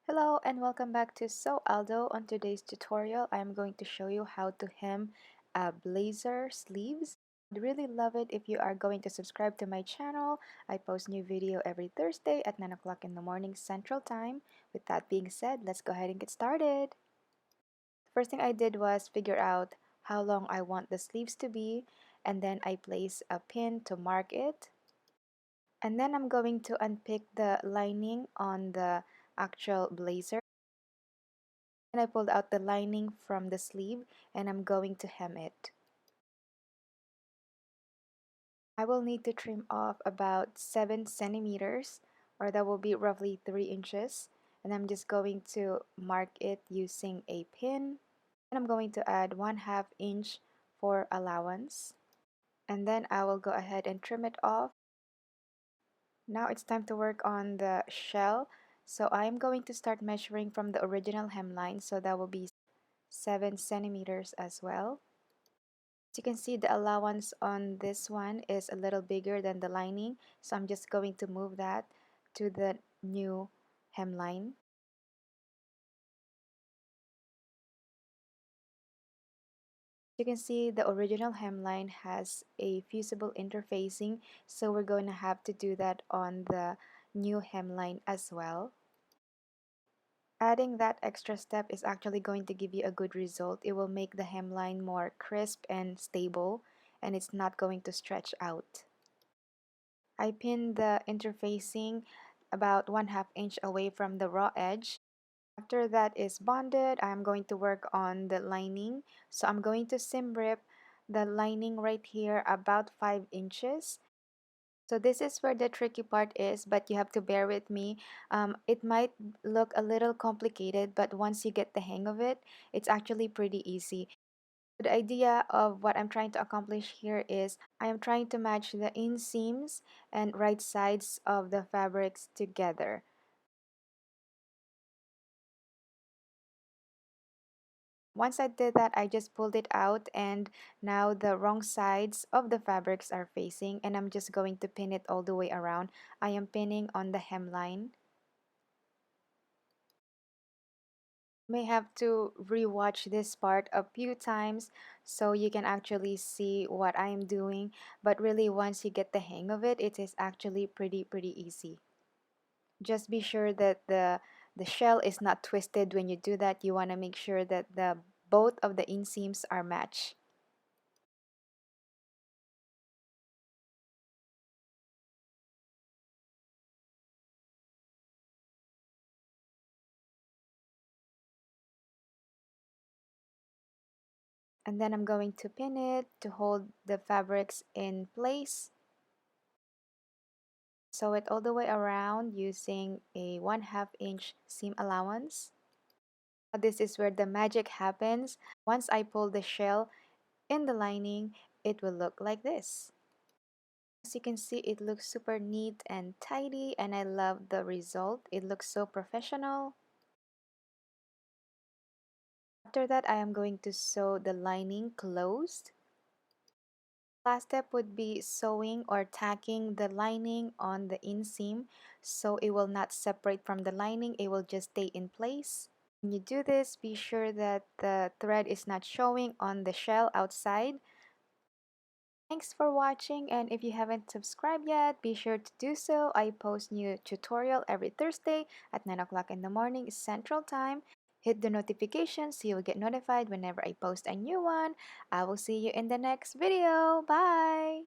Hello and welcome back to Aldo. On today's tutorial, I am going to show you how to hem a blazer sleeves. I'd really love it if you are going to subscribe to my channel. I post new video every Thursday at 9 o'clock in the morning Central Time. With that being said, let's go ahead and get started. The first thing I did was figure out how long I want the sleeves to be, and then I place a pin to mark it. And then I'm going to unpick the lining on the actual blazer. And I pulled out the lining from the sleeve and I'm going to hem it. I will need to trim off about 7 centimeters, or that will be roughly 3 inches, and I'm just going to mark it using a pin, and I'm going to add 1/2 inch for allowance, and then I will go ahead and trim it off. Now it's time to work on the shell, so I'm going to start measuring from the original hemline, so that will be 7 centimeters as well. As you can see, the allowance on this one is a little bigger than the lining, so I'm just going to move that to the new hemline. You can see the original hemline has a fusible interfacing, so we're going to have to do that on the new hemline as well. Adding that extra step is actually going to give you a good result. It will make the hemline more crisp and stable, and it's not going to stretch out. I pinned the interfacing about 1/2 inch away from the raw edge. After that is bonded, I'm going to work on the lining. So I'm going to seam rip the lining right here about 5 inches. So this is where the tricky part is, but you have to bear with me. It might look a little complicated, but once you get the hang of it, it's actually pretty easy. The idea of what I'm trying to accomplish here is I am trying to match the inseams and right sides of the fabrics together. Once I did that, I just pulled it out, and now the wrong sides of the fabrics are facing, and I'm just going to pin it all the way around. I am pinning on the hemline. May have to rewatch this part a few times so you can actually see what I am doing, but really once you get the hang of it, it is actually pretty easy. Just be sure that the shell is not twisted when you do that. You want to make sure that the both of the inseams are matched. And then I'm going to pin it to hold the fabrics in place. Sew it all the way around using a 1/2 inch seam allowance. This is where the magic happens. Once I pull the shell in the lining, it will look like this. As you can see, it looks super neat and tidy, and I love the result. It looks so professional. After that, I am going to sew the lining closed. Last step would be sewing or tacking the lining on the inseam so it will not separate from the lining, it will just stay in place. When you do this, be sure that the thread is not showing on the shell outside. Thanks for watching, and if you haven't subscribed yet, be sure to do so. I post new tutorial every Thursday at 9 o'clock in the morning Central Time. Hit the notification so you'll get notified whenever I post a new one. I will see you in the next video. Bye!